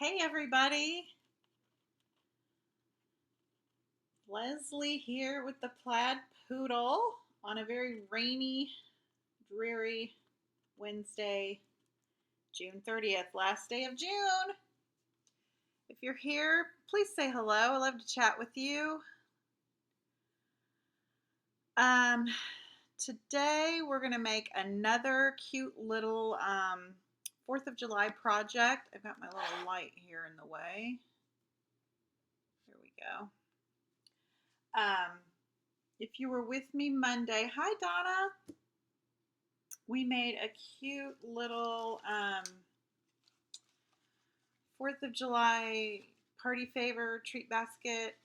Hey everybody, Leslie here with the Plaid Poodle on a very rainy, dreary Wednesday, June 30th, last day of June. If you're here, please say hello. I love to chat with you. Um, Today we're going to make another cute little 4th of July project. I've got my little light here in the way. Here we go. If you were with me Monday, hi Donna. We made a cute little 4th of July party favor treat basket.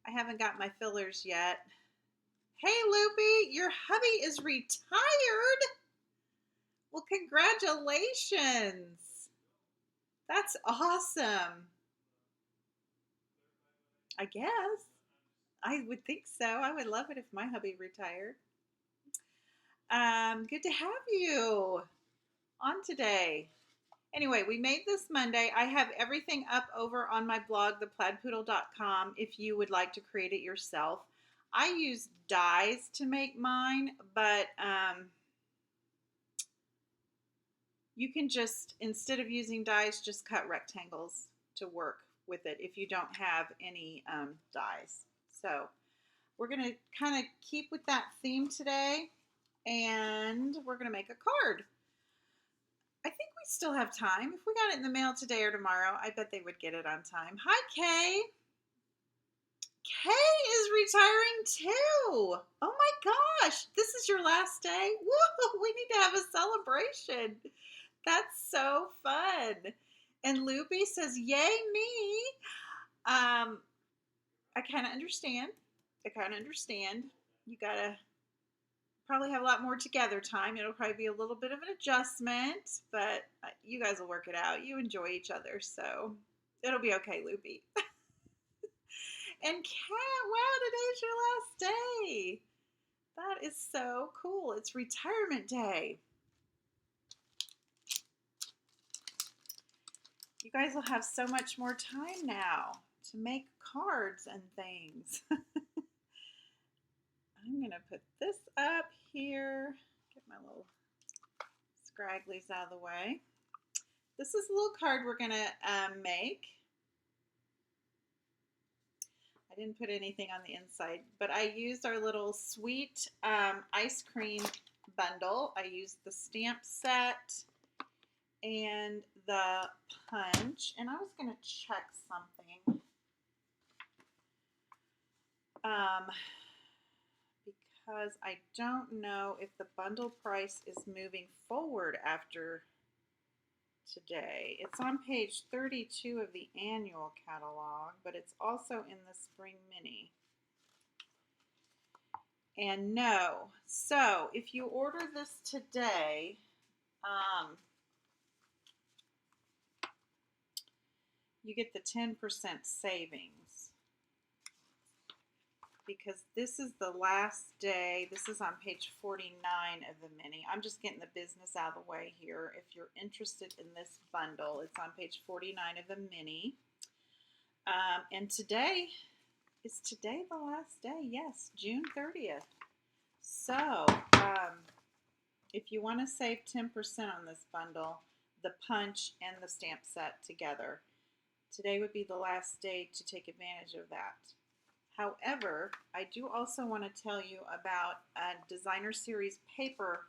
I haven't got my fillers yet. Hey Loopy, your hubby is retired. Well, congratulations. That's awesome. I guess. I would think so. I would love it if my hubby retired. Good to have you on today. Anyway, we made this Monday. I have everything up over on my blog, theplaidpoodle.com, if you would like to create it yourself. I use dies to make mine, but you can just, instead of using dies, just cut rectangles to work with it if you don't have any dies. So we're going to kind of keep with that theme today, and we're going to make a card. I think we still have time. If we got it in the mail today or tomorrow, I bet they would get it on time. Hi, Kay. Kay is retiring too. Oh my gosh, this is your last day? Woo, we need to have a celebration. That's so fun. And Loopy says, yay me. I kind of understand. You got to probably have a lot more together time. It'll probably be a little bit of an adjustment, but you guys will work it out. You enjoy each other, so it'll be okay, Loopy. And Kat, wow, today's your last day. That is so cool. It's retirement day. You guys will have so much more time now to make cards and things. I'm going to put this up here. Get my little scragglies out of the way. This is a little card we're going to make. I didn't put anything on the inside, but I used our little sweet ice cream bundle. I used the stamp set and the punch, and I was going to check something. Because I don't know if the bundle price is moving forward after today. It's on page 32 of the annual catalog, but it's also in the spring mini. And no. So if you order this today, you get the 10% savings. Because this is the last day. This is on page 49 of the mini. I'm just getting the business out of the way here. If you're interested in this bundle, it's on page 49 of the mini. And today, is today the last day? Yes, June 30th. So, if you want to save 10% on this bundle, the punch and the stamp set together, today would be the last day to take advantage of that. However, I do also want to tell you about a designer series paper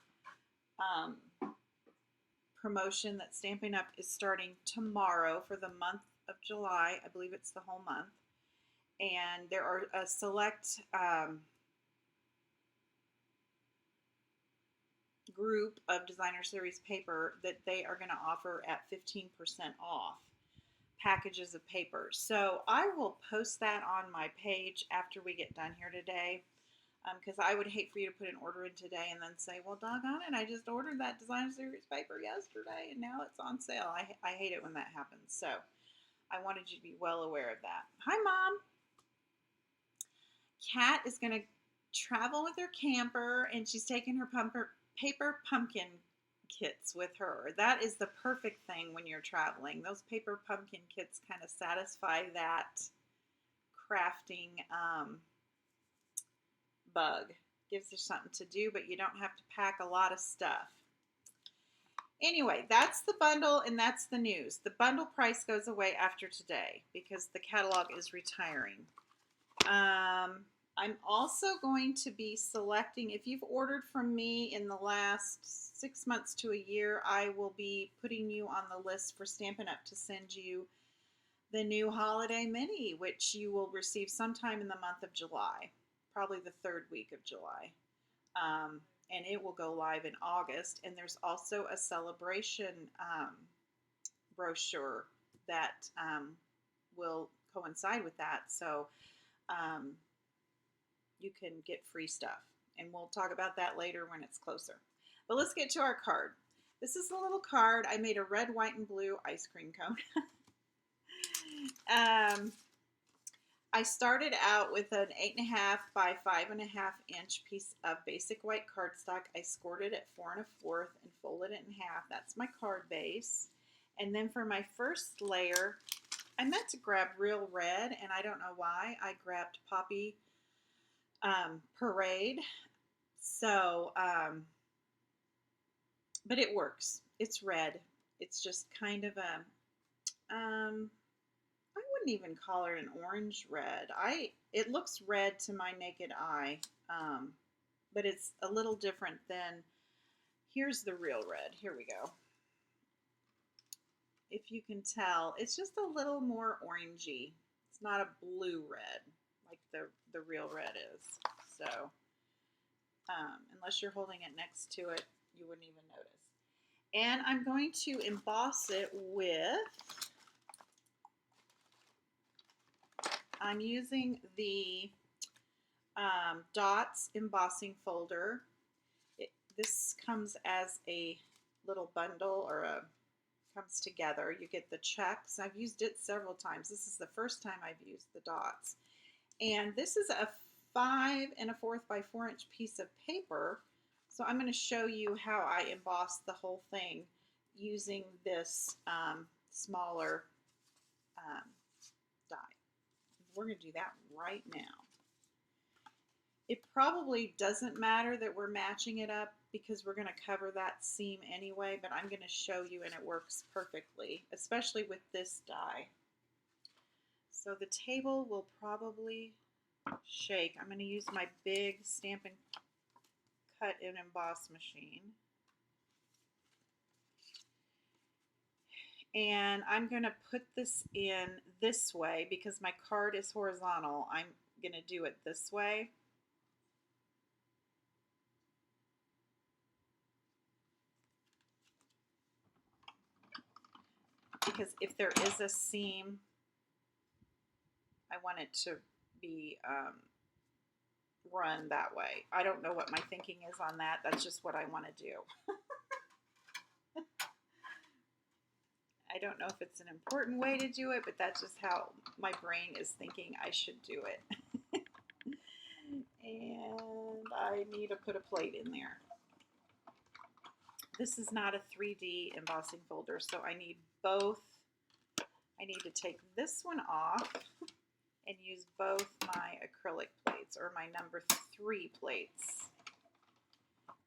promotion that Stampin' Up! Is starting tomorrow for the month of July. I believe it's the whole month. And there are a select group of designer series paper that they are going to offer at 15% off packages of paper. So I will post that on my page after we get done here today, because I would hate for you to put an order in today and then say, well, doggone it, I just ordered that designer series paper yesterday and now it's on sale. I hate it when that happens. So I wanted you to be well aware of that. Hi, Mom. Kat is going to travel with her camper, and she's taking her paper pumpkin kits with her. That is the perfect thing when you're traveling. Those paper pumpkin kits kind of satisfy that crafting bug. Gives you something to do, but you don't have to pack a lot of stuff. Anyway, that's the bundle and that's the news. The bundle price goes away after today because the catalog is retiring. I'm also going to be selecting, if you've ordered from me in the last 6 months to a year, I will be putting you on the list for Stampin' Up! To send you the new holiday mini, which you will receive sometime in the month of July, probably the third week of July. And it will go live in August. And there's also a celebration brochure that will coincide with that. So you can get free stuff. And we'll talk about that later when it's closer. But let's get to our card. This is a little card. I made a red, white, and blue ice cream cone. I started out with an 8.5 by 5.5 inch piece of basic white cardstock. I scored it at 4 1/4 and folded it in half. That's my card base. And then for my first layer, I meant to grab real red, and I don't know why. I grabbed Poppy Parade. So, but it works. It's red. It's just kind of a, I wouldn't even call it an orange red. It looks red to my naked eye, but it's a little different than, here's the real red. Here we go. If you can tell, it's just a little more orangey. It's not a blue red like the real red is. So, unless you're holding it next to it, you wouldn't even notice. And I'm going to emboss it with, I'm using the Dots embossing folder. This comes as a little bundle, or comes together. You get the checks. I've used it several times. This is the first time I've used the Dots. And this is a 5 1/4 by 4 inch piece of paper. So I'm going to show you how I emboss the whole thing using this smaller die. We're going to do that right now. It probably doesn't matter that we're matching it up because we're going to cover that seam anyway, but I'm going to show you, and it works perfectly, especially with this die. So the table will probably shake. I'm going to use my big Stampin' Cut and Emboss machine. And I'm going to put this in this way because my card is horizontal. I'm going to do it this way. Because if there is a seam, I want it to be run that way. I don't know what my thinking is on that. That's just what I want to do. I don't know if it's an important way to do it, but that's just how my brain is thinking I should do it. And I need to put a plate in there. This is not a 3D embossing folder, so I need both. I need to take this one off and use both my acrylic plates, or my number 3 plates.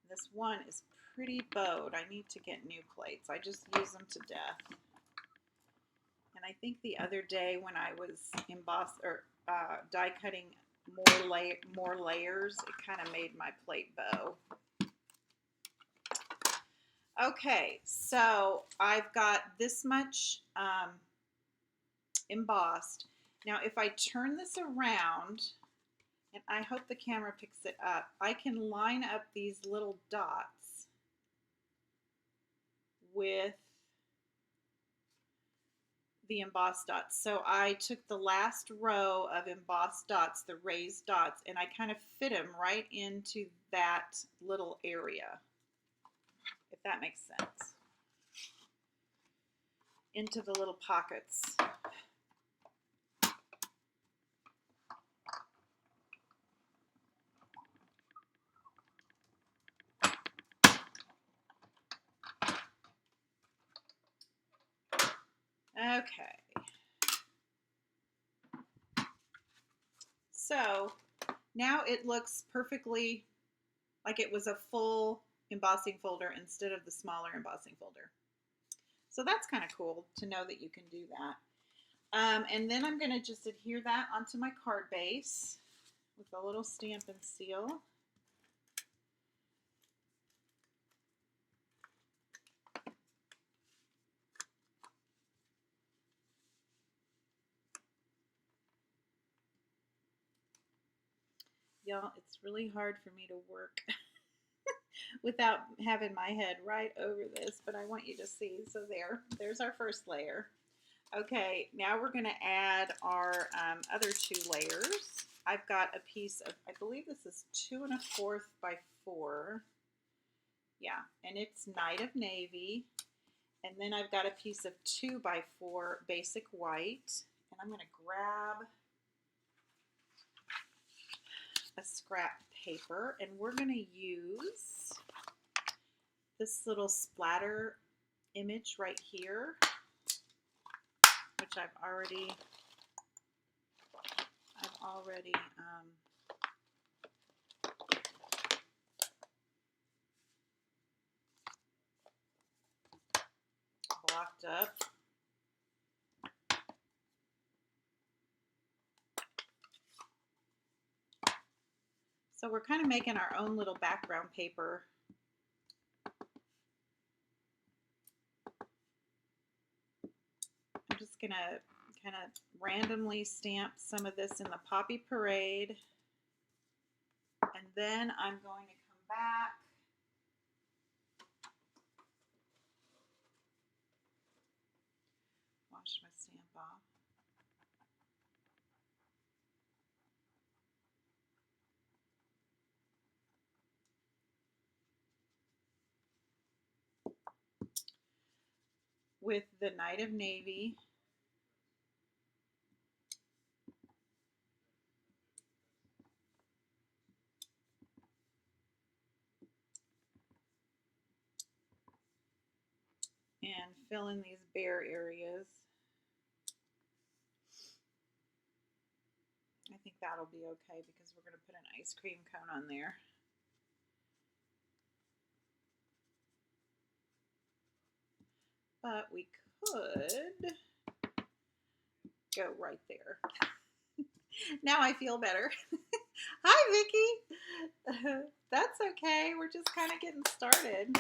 This one is pretty bowed. I need to get new plates. I just use them to death. And I think the other day when I was die cutting more layers, it kind of made my plate bow. Okay, so I've got this much embossed. Now if I turn this around, and I hope the camera picks it up, I can line up these little dots with the embossed dots. So I took the last row of embossed dots, the raised dots, and I kind of fit them right into that little area, if that makes sense, into the little pockets. Okay. So now it looks perfectly like it was a full embossing folder instead of the smaller embossing folder. So that's kind of cool to know that you can do that. And then I'm going to just adhere that onto my card base with a little stamp and seal. Y'all, it's really hard for me to work without having my head right over this, but I want you to see. So there's our first layer. Okay, now we're going to add our other 2 layers. I've got a piece of, I believe this is 2 1/4 by 4. Yeah, and it's Night of Navy. And then I've got a piece of 2 by 4 basic white. And I'm going to grab a scrap paper, and we're going to use this little splatter image right here, which I've already blocked up. So we're kind of making our own little background paper. I'm just going to kind of randomly stamp some of this in the Poppy Parade. And then I'm going to come back wash my stamp off. With the Night of Navy. And fill in these bare areas. I think that'll be okay because we're going to put an ice cream cone on there. But we could go right there. Now I feel better. Hi, Vicki. That's okay. We're just kind of getting started.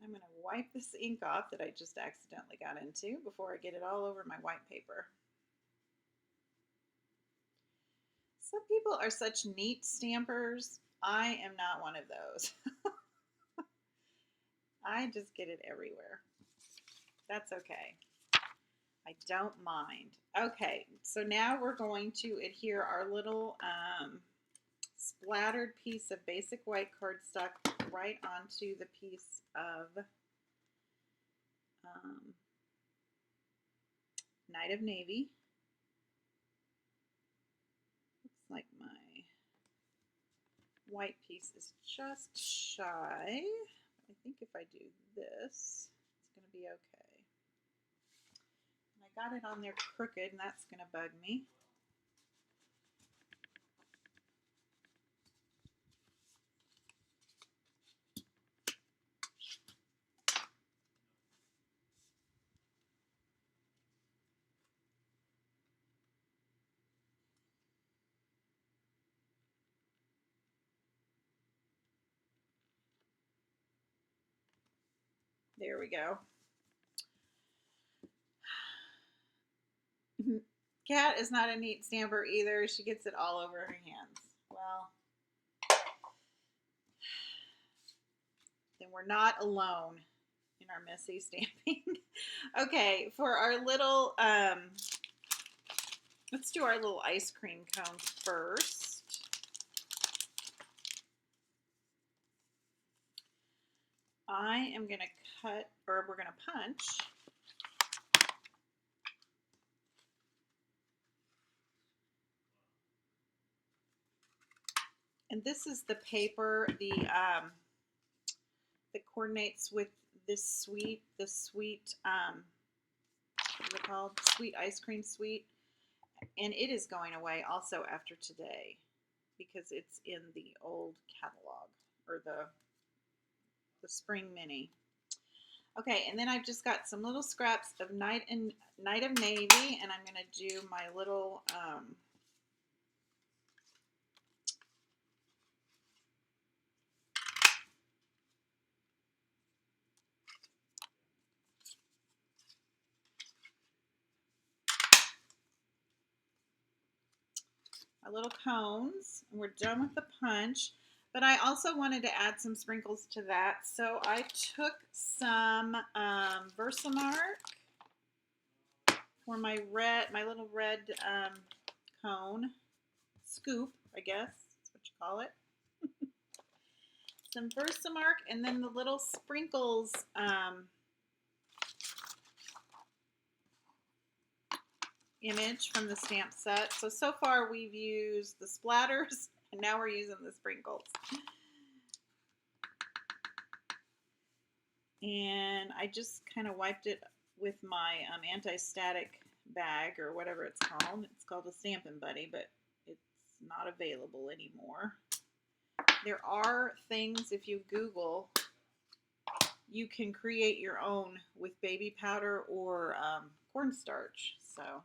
I'm going to wipe this ink off that I just accidentally got into before I get it all over my white paper. Some people are such neat stampers. I am not one of those. I just get it everywhere. That's okay. I don't mind. Okay, so now we're going to adhere our little splattered piece of basic white cardstock right onto the piece of Night of Navy. Looks like my white piece is just shy. I think if I do this, it's going to be okay. And I got it on there crooked, and that's going to bug me. There we go. Kat is not a neat stamper either. She gets it all over her hands. Well, then we're not alone in our messy stamping. Okay, for our little, let's do our little ice cream cones first. I am going to cut, or we're going to punch. And this is the paper, the that coordinates with this sweet, what is it called? Sweet ice cream suite. And it is going away also after today because it's in the old catalog or the spring mini. Okay, and then I've just got some little scraps of Night of Navy, and I'm going to do my little my little cones, and we're done with the punch. But I also wanted to add some sprinkles to that, so I took some Versamark for my little red cone scoop, I guess that's what you call it. Some Versamark, and then the little sprinkles image from the stamp set. So far we've used the splatters, and now we're using the sprinkles. And I just kind of wiped it with my anti-static bag or whatever it's called. It's called a Stampin' Buddy, but it's not available anymore. There are things, if you Google, you can create your own with baby powder or cornstarch. So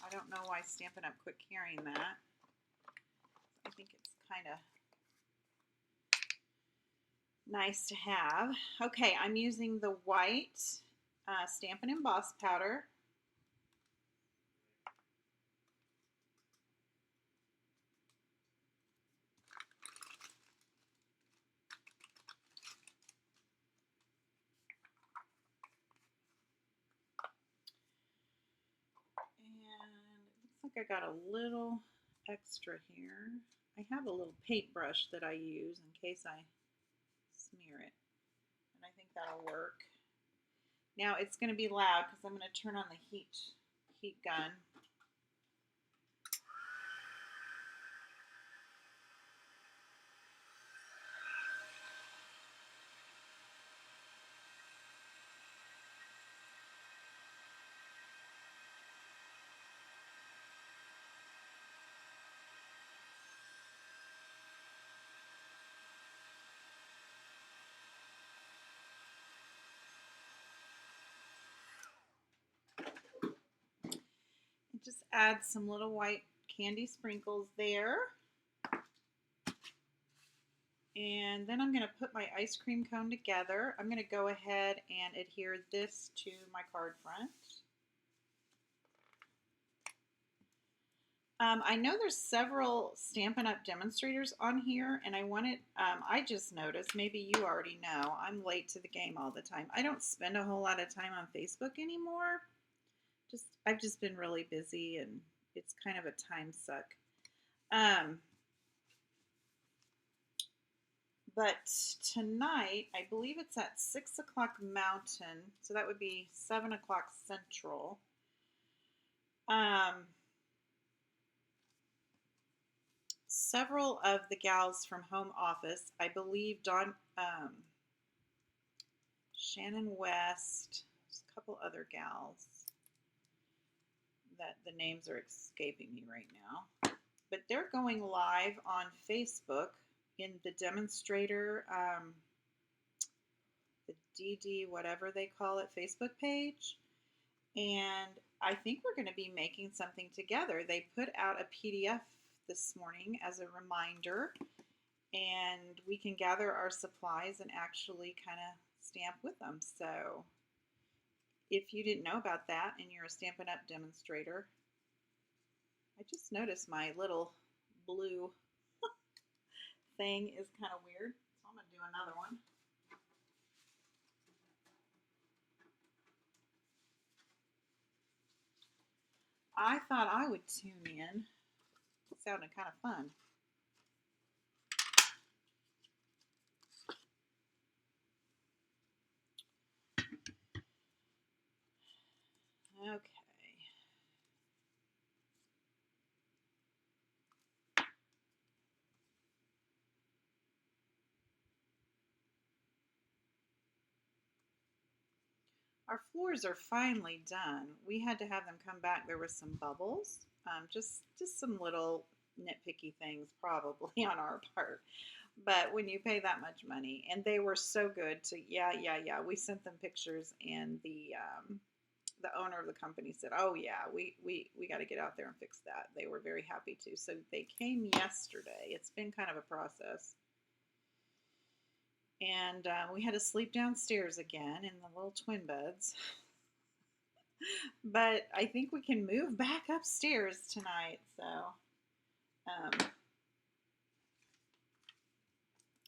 I don't know why Stampin' Up! Quit carrying that. I think it's kind of nice to have. Okay, I'm using the white Stampin' Emboss powder. Looks like I got a little extra here. I have a little paintbrush that I use in case I smear it, and I think that'll work. Now it's going to be loud because I'm going to turn on the heat gun. Just add some little white candy sprinkles there. And then I'm going to put my ice cream cone together. I'm going to go ahead and adhere this to my card front. I know there's several Stampin' Up! Demonstrators on here, and I just noticed, maybe you already know, I'm late to the game all the time. I don't spend a whole lot of time on Facebook anymore. I've just been really busy, and it's kind of a time suck. But tonight, I believe it's at 6 o'clock Mountain, so that would be 7 o'clock Central. Several of the gals from home office, I believe Shannon West, there's a couple other gals that the names are escaping me right now, but they're going live on Facebook in the demonstrator, the DD whatever they call it Facebook page, and I think we're going to be making something together. They put out a PDF this morning as a reminder, and we can gather our supplies and actually kind of stamp with them. So if you didn't know about that and you're a Stampin' Up! Demonstrator, I just noticed my little blue thing is kind of weird, so I'm going to do another one. I thought I would tune in. It sounded kind of fun. Okay. Our floors are finally done. We had to have them come back. There were some bubbles, just some little nitpicky things probably on our part. But when you pay that much money, and they were so good to, yeah. We sent them pictures, and the owner of the company said, "Oh yeah, we got to get out there and fix that." They were very happy to. So they came yesterday. It's been kind of a process. And we had to sleep downstairs again in the little twin beds. But I think we can move back upstairs tonight. So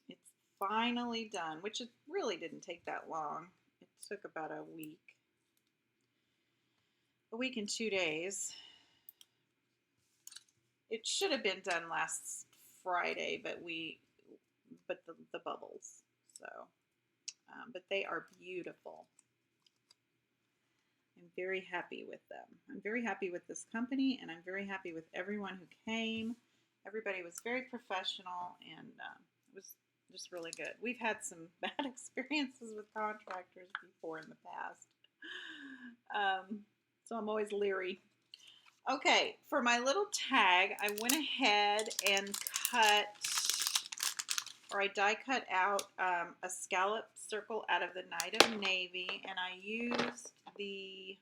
it's finally done, which it really didn't take that long. It took about a week and 2 days. It should have been done last Friday, but the bubbles. So, but they are beautiful. I'm very happy with them. I'm very happy with this company, and I'm very happy with everyone who came. Everybody was very professional, and it was just really good. We've had some bad experiences with contractors before in the past, so I'm always leery. Okay, for my little tag, I went ahead and I die cut out a scallop circle out of the Night of Navy, and I used the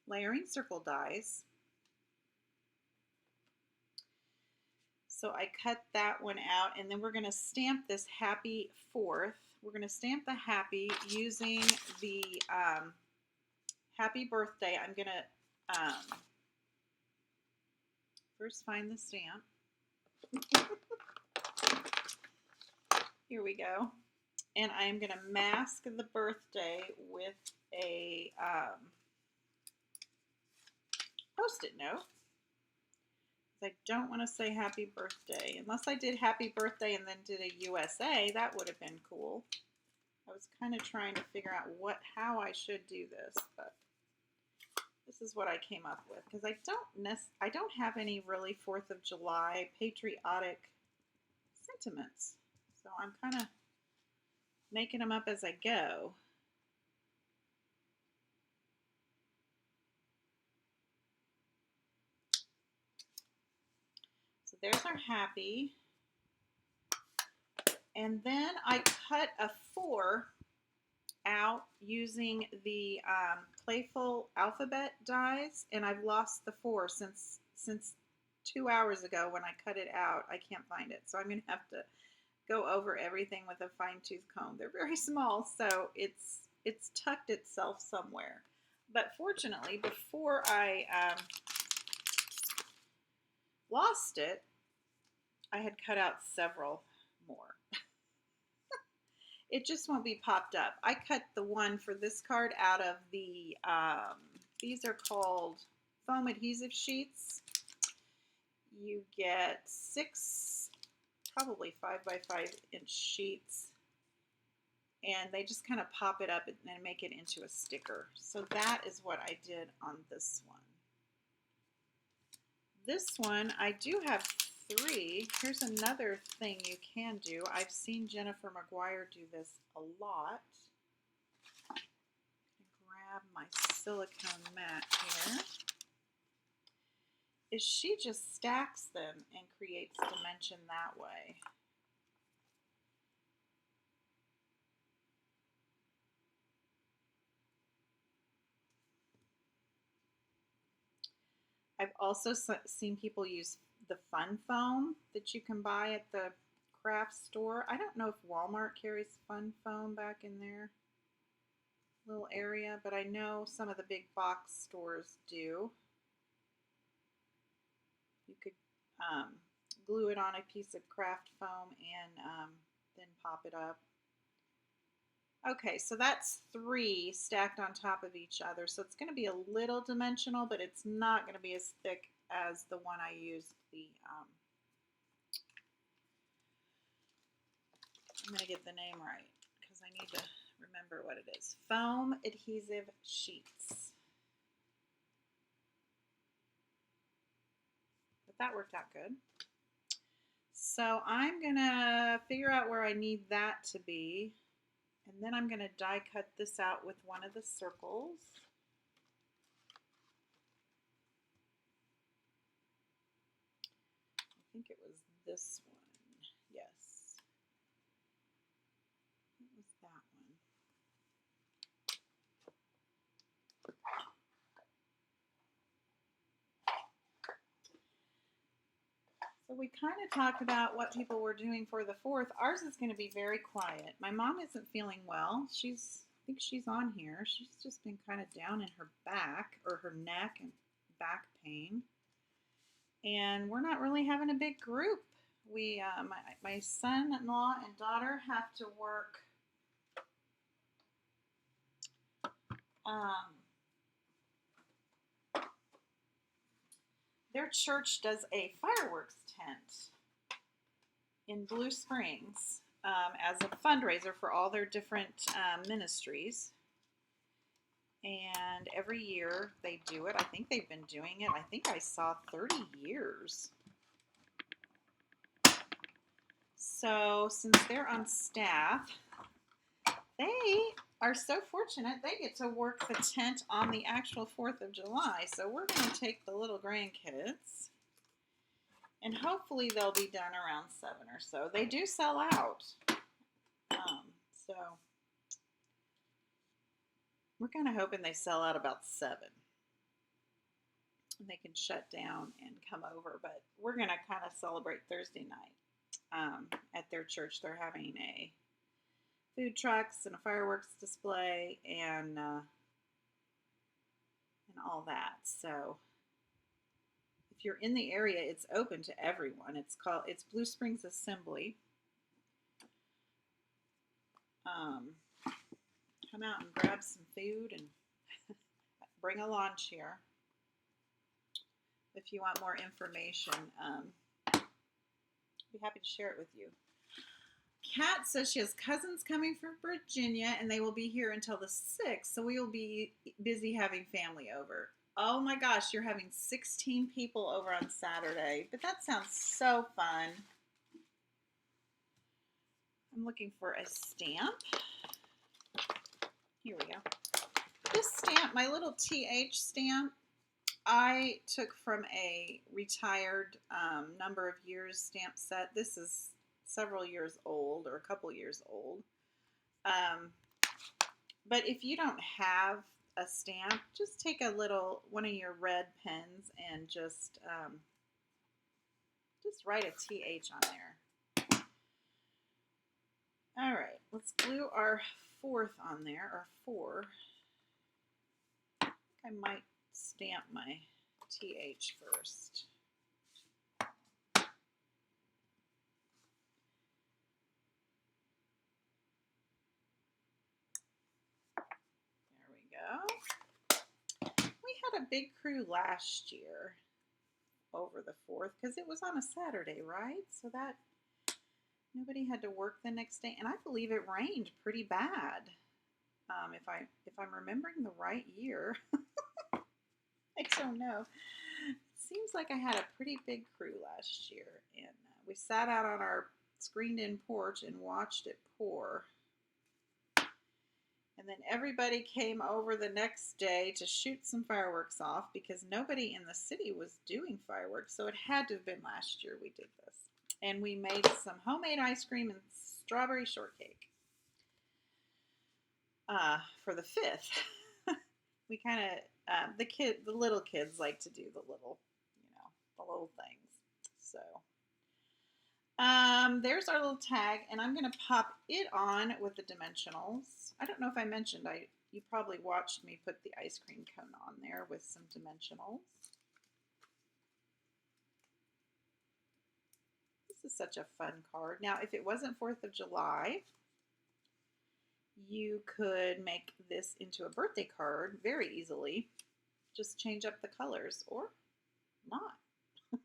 layering circle dies. So I cut that one out, and then we're going to stamp this Happy 4th. We're going to stamp the Happy using the Happy Birthday. I'm going to first find the stamp. Here we go. And I am going to mask the birthday with a Post-it note. I don't want to say happy birthday. Unless I did happy birthday and then did a USA, that would have been cool. I was kind of trying to figure out how I should do this, but this is what I came up with, because I don't have any really 4th of July patriotic sentiments. So I'm kind of making them up as I go. So there's our Happy. And then I cut a 4 out using the Playful Alphabet dies, and I've lost the 4 since 2 hours ago when I cut it out. I can't find it, so I'm going to have to go over everything with a fine-tooth comb. They're very small, so it's tucked itself somewhere. But fortunately, before I lost it, I had cut out several more. It just won't be popped up. I cut the one for this card out of the, these are called foam adhesive sheets. You get 6, probably 5x5 inch sheets, and they just kind of pop it up and make it into a sticker. So that is what I did on this one. This one, I do have 3. Here's another thing you can do. I've seen Jennifer McGuire do this a lot. Grab my silicone mat here. Is she just stacks them and creates dimension that way. I've also seen people use the fun foam that you can buy at the craft store. I don't know if Walmart carries fun foam back in their little area, but I know some of the big box stores do. You could glue it on a piece of craft foam and then pop it up. Okay, so that's 3 stacked on top of each other. So it's going to be a little dimensional, but it's not going to be as thick as the one I used the, I'm going to get the name right because I need to remember what it is. Foam adhesive sheets. But that worked out good. So I'm going to figure out where I need that to be. And then I'm going to die cut this out with one of the circles. I think it was this one. Yes. It was that one. So we kind of talked about what people were doing for the 4th. Ours is going to be very quiet. My mom isn't feeling well. I think she's on here. She's just been kind of down in her back or her neck and back pain. And we're not really having a big group. My son-in-law and daughter have to work. Their church does a fireworks tent in Blue Springs as a fundraiser for all their different ministries. And every year they do it. I think they've been doing it. I think I saw 30 years. So since they're on staff, they are so fortunate they get to work the tent on the actual 4th of July. So we're going to take the little grandkids, and hopefully they'll be done around 7 or so. They do sell out. So we're kind of hoping they sell out about 7. And they can shut down and come over. But we're going to kind of celebrate Thursday night at their church. They're having a food trucks and a fireworks display and all that. So if you're in the area, it's open to everyone. It's Blue Springs Assembly. Come out and grab some food and bring a lawn chair. If you want more information, I'd be happy to share it with you. Kat says she has cousins coming from Virginia, and they will be here until the 6th, so we will be busy having family over. Oh my gosh, you're having 16 people over on Saturday, but that sounds so fun. I'm looking for a stamp. Here we go. This stamp, my little TH stamp, I took from a retired number of years stamp set. This is several years old or a couple years old. But if you don't have a stamp, just take one of your red pens and just write a TH on there. All right, let's glue our 4th on there, our 4. I think I might stamp my TH first. There we go. We had a big crew last year over the 4th because it was on a Saturday, right? So that nobody had to work the next day, and I believe it rained pretty bad. If I'm remembering the right year, I don't know. It seems like I had a pretty big crew last year, and we sat out on our screened-in porch and watched it pour. And then everybody came over the next day to shoot some fireworks off because nobody in the city was doing fireworks, so it had to have been last year we did this. And we made some homemade ice cream and strawberry shortcake for the 5th. We kind of, the little kids like to do the little things. So there's our little tag, and I'm going to pop it on with the dimensionals. I don't know if I mentioned, you probably watched me put the ice cream cone on there with some dimensionals. This is such a fun card. Now, if it wasn't 4th of July, you could make this into a birthday card very easily. Just change up the colors, or not. I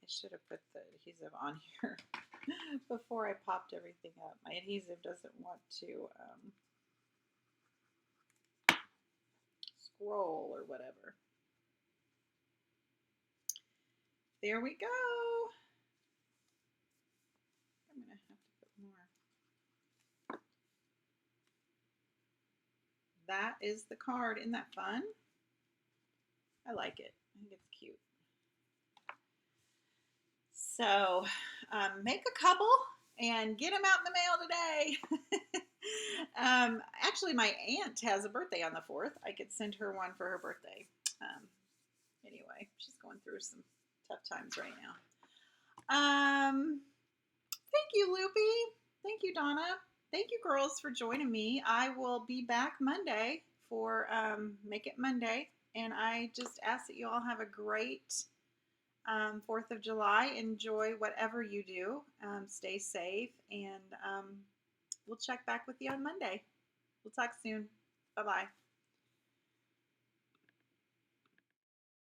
should have put the adhesive on here before I popped everything up. My adhesive doesn't want to scroll or whatever. There we go. I'm going to have to put more. That is the card. Isn't that fun? I like it. I think it's cute. So make a couple and get them out in the mail today. Actually, my aunt has a birthday on the 4th. I could send her one for her birthday. Anyway, she's going through some tough times right now. Thank you, Loopy. Thank you, Donna. Thank you, girls, for joining me. I will be back Monday for Make It Monday. And I just ask that you all have a great 4th of July. Enjoy whatever you do. Stay safe. And we'll check back with you on Monday. We'll talk soon. Bye-bye.